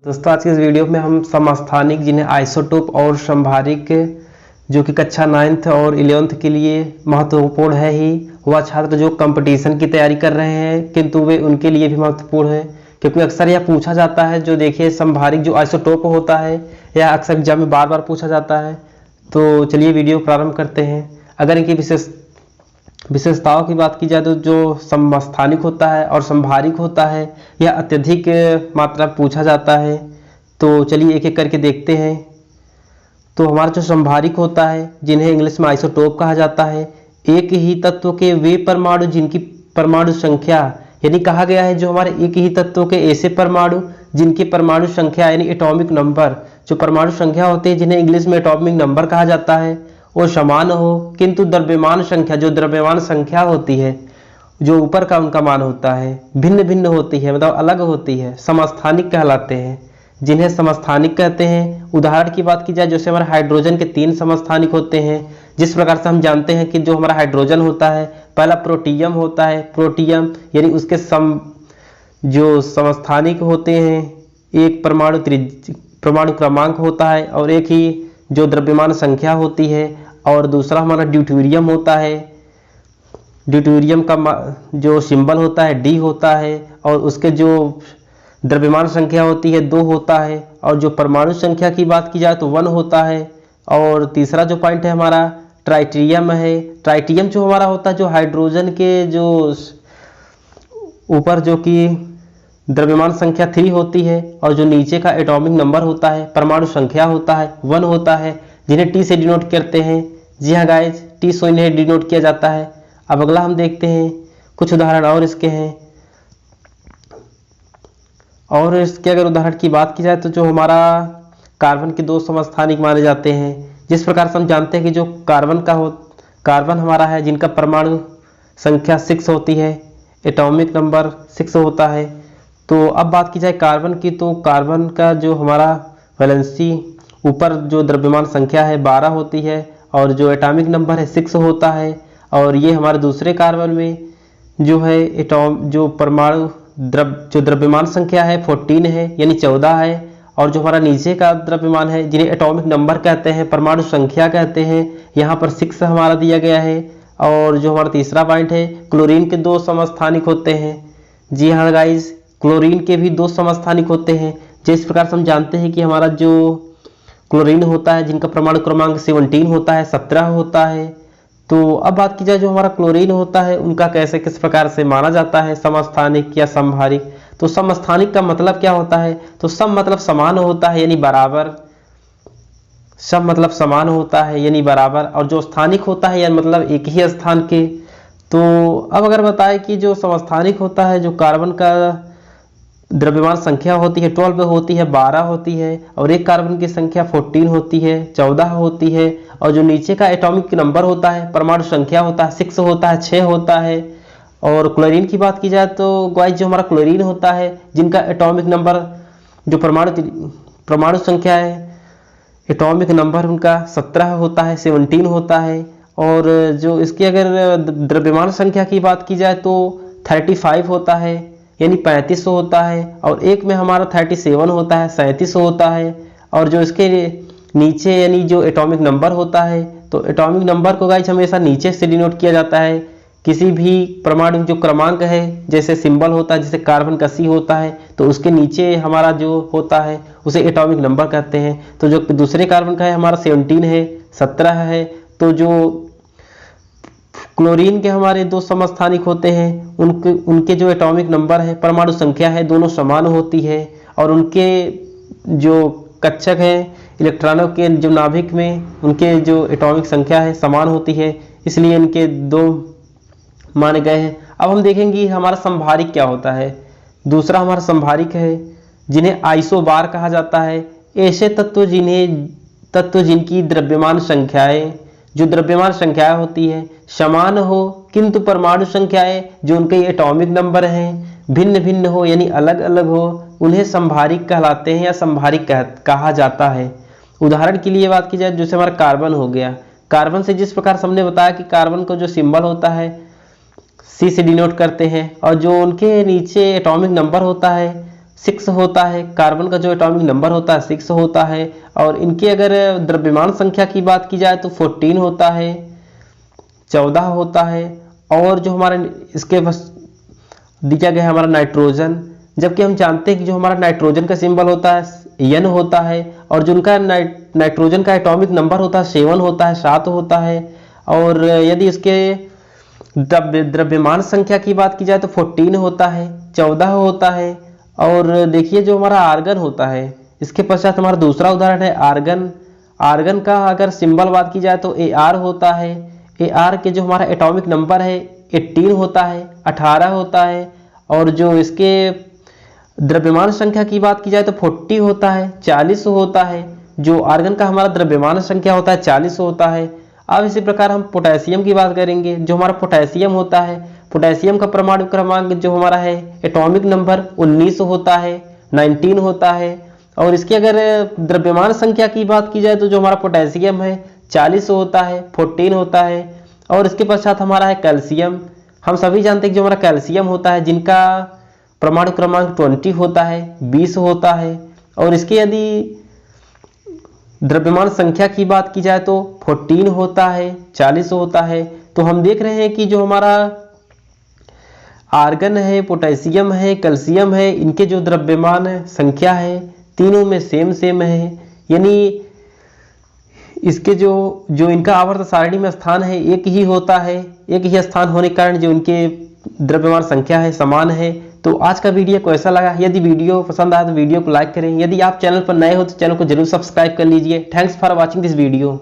दोस्तों आज के इस वीडियो में हम समस्थानिक जिन्हें आइसोटोप और संभारिक जो कि कक्षा 9th और 11th के लिए महत्वपूर्ण है ही, वह छात्र जो कंपटीशन की तैयारी कर रहे हैं किंतु वे उनके लिए भी महत्वपूर्ण है, क्योंकि अक्सर यह पूछा जाता है। जो देखिए संभारिक जो आइसोटोप होता है यह अक्सर एग्जाम में बार बार पूछा जाता है। तो चलिए वीडियो प्रारंभ करते हैं। अगर इनकी विशेषताओं की बात की जाए तो जो समस्थानिक होता है और संभारिक होता है यह अत्यधिक मात्रा पूछा जाता है। तो चलिए एक एक करके देखते हैं। तो हमारा जो संभारिक होता है जिन्हें इंग्लिश में आइसोटोप कहा जाता है, एक ही तत्व के वे परमाणु जिनकी परमाणु संख्या, यानी कहा गया है जो हमारे एक ही तत्व के ऐसे परमाणु जिनकी परमाणु संख्या यानी एटॉमिक नंबर, जो परमाणु संख्या होते हैं जिन्हें इंग्लिश में एटॉमिक नंबर कहा जाता है, वो समान हो, किंतु द्रव्यमान संख्या, जो द्रव्यमान संख्या होती है जो ऊपर का उनका मान होता है भिन्न भिन्न होती है, मतलब अलग होती है, समस्थानिक कहलाते हैं, जिन्हें समस्थानिक कहते हैं। उदाहरण की बात की जाए जैसे हमारे हाइड्रोजन के 3 समस्थानिक होते हैं। जिस प्रकार से हम जानते हैं कि जो हमारा हाइड्रोजन होता है पहला प्रोटियम होता है, प्रोटियम यानी उसके जो समस्थानिक होते हैं एक परमाणु क्रमांक होता है और एक ही जो द्रव्यमान संख्या होती है, और दूसरा हमारा ड्यूटेरियम होता है। ड्यूटेरियम का जो सिंबल होता है डी होता है और उसके जो द्रव्यमान संख्या होती है 2 होता है, और जो परमाणु संख्या की बात की जाए तो 1 होता है। और तीसरा जो पॉइंट है हमारा ट्राइटियम है। ट्राइटियम जो हमारा होता है जो हाइड्रोजन के जो ऊपर जो कि द्रव्यमान संख्या 3 होती है और जो नीचे का एटॉमिक नंबर होता है परमाणु संख्या होता है 1 होता है, जिन्हें टी से डिनोट करते हैं। जी हाँ गाइज, टी से इन्हें डिनोट किया जाता है। अब अगला हम देखते हैं कुछ उदाहरण और इसके हैं। और इसके अगर उदाहरण की बात की जाए तो जो हमारा कार्बन के 2 समस्थानिक माने जाते हैं। जिस प्रकार से हम जानते हैं कि जो कार्बन हमारा है जिनका परमाणु संख्या 6 होती है, एटॉमिक नंबर 6 होता है। तो अब बात की जाए कार्बन की, तो कार्बन का जो हमारा वैलेंसी ऊपर जो द्रव्यमान संख्या है 12 होती है और जो एटॉमिक नंबर है 6 होता है। और ये हमारे दूसरे कार्बन में जो है जो परमाणु जो द्रव्यमान संख्या है 14 है यानी 14 है, और जो हमारा नीचे का द्रव्यमान है जिन्हें एटॉमिक नंबर कहते हैं परमाणु संख्या कहते हैं, यहाँ पर 6 हमारा दिया गया है। और जो हमारा तीसरा पॉइंट है क्लोरीन के 2 समस्थानिक होते हैं। जी हाँ गाइज, क्लोरीन के भी 2 समस्थानिक होते हैं। जिस प्रकार से हम जानते हैं कि हमारा जो क्लोरीन होता है जिनका परमाणु क्रमांक 17 होता है, 17 होता है। तो अब बात की जाए जो हमारा क्लोरीन होता है उनका कैसे किस प्रकार से माना जाता है, समस्थानिक या संभारिक। तो समस्थानिक का मतलब क्या होता है, तो सम मतलब समान होता है यानी बराबर, सब मतलब समान होता है यानी बराबर, और जो स्थानिक होता है यानी मतलब एक ही स्थान के। तो अब अगर बताएं कि जो समस्थानिक होता है जो कार्बन का द्रव्यमान संख्या होती है 12 होती है, 12 होती है, और एक कार्बन की संख्या 14 होती है, 14 होती है, और जो नीचे का एटॉमिक नंबर होता है परमाणु संख्या होता है 6 होता है, 6 होता है। और क्लोरीन की बात की जाए तो गाइस जो हमारा क्लोरीन होता है जिनका एटॉमिक नंबर जो परमाणु संख्या है एटॉमिक नंबर उनका 17 होता है, 17 होता है। और जो इसकी अगर द्रव्यमान संख्या की बात की जाए तो 35 होता है यानी 35 होता है, और एक में हमारा 37 होता है, 37 होता है। और जो इसके नीचे यानी जो एटॉमिक नंबर होता है, तो एटॉमिक नंबर को गाइस हमेशा नीचे से डिनोट किया जाता है। किसी भी परमाणु जो क्रमांक है जैसे सिंबल होता है, जैसे कार्बन का C होता है तो उसके नीचे हमारा जो होता है उसे एटॉमिक नंबर कहते हैं। तो जो दूसरे कार्बन का है हमारा 17 है, 17 है। तो जो क्लोरीन के हमारे 2 समस्थानिक होते हैं उनके जो एटॉमिक नंबर है परमाणु संख्या है दोनों समान होती है, और उनके जो कक्षक हैं इलेक्ट्रॉनों के जो नाभिक में उनके जो एटॉमिक संख्या है समान होती है, इसलिए इनके 2 माने गए हैं। अब हम देखेंगे हमारा संभारिक क्या होता है। दूसरा हमारा संभारिक है जिन्हें आइसोबार कहा जाता है। ऐसे तत्व जिनकी द्रव्यमान संख्याएं जो द्रव्यमान संख्याएं होती है समान हो, किंतु परमाणु संख्याएं जो उनके एटॉमिक नंबर हैं भिन्न भिन्न हो यानी अलग अलग हो, उन्हें संभारिक कहलाते हैं या संभारिक कहा जाता है। उदाहरण के लिए बात की जाए जैसे हमारा कार्बन हो गया, कार्बन से जिस प्रकार से हमने बताया कि कार्बन का जो सिंबल होता है C से डिनोट करते हैं, और जो उनके नीचे एटॉमिक नंबर होता है 6 होता है, कार्बन का जो एटॉमिक नंबर होता है 6 होता है। और इनकी अगर द्रव्यमान संख्या की बात की जाए तो 14 होता है, 14 होता है। और जो हमारा इसके बस दिया गया है हमारा नाइट्रोजन, जबकि हम जानते हैं कि जो हमारा नाइट्रोजन का सिंबल होता है N होता है, और जो उनका नाइट्रोजन का एटॉमिक नंबर होता है 7 होता है, 7 होता है। और यदि इसके द्रव्यमान संख्या की बात की जाए तो 14 होता है, 14 होता है। और देखिए जो हमारा आर्गन होता है, इसके पश्चात हमारा दूसरा उदाहरण है आर्गन। आर्गन का अगर सिंबल बात की जाए तो Ar होता है। Ar के जो हमारा एटॉमिक नंबर है 18 होता है, 18 होता है। और जो इसके द्रव्यमान संख्या की बात की जाए तो 40 होता है, 40 होता है। जो आर्गन का हमारा द्रव्यमान संख्या होता है 40 होता है। अब इसी प्रकार हम पोटेशियम की बात करेंगे। जो हमारा पोटेशियम होता है, पोटेशियम का परमाणु क्रमांक जो हमारा है एटॉमिक नंबर 19 होता है, 19 होता है। और इसकी अगर द्रव्यमान संख्या की बात की जाए तो जो हमारा पोटेशियम है 40 होता है, 14 होता है। और इसके पश्चात हमारा है कैल्शियम। हम सभी जानते हैं कि जो हमारा कैल्शियम होता है जिनका परमाणु क्रमांक 20 होता है, 20 होता है। और इसकी यदि द्रव्यमान संख्या की बात की जाए तो 14 होता है, 40 होता है। तो हम देख रहे हैं कि जो हमारा आर्गन है, पोटेशियम है, कैल्शियम है, इनके जो द्रव्यमान संख्या है तीनों में सेम है। यानी इसके जो इनका आवर्त सारणी में स्थान है एक ही होता है, एक ही स्थान होने के कारण जो इनके द्रव्यमान संख्या है समान है। तो आज का वीडियो कैसा लगा? यदि वीडियो पसंद आया तो वीडियो को लाइक करें। यदि आप चैनल पर नए हो तो चैनल को जरूर सब्सक्राइब कर लीजिए। Thanks for watching this video.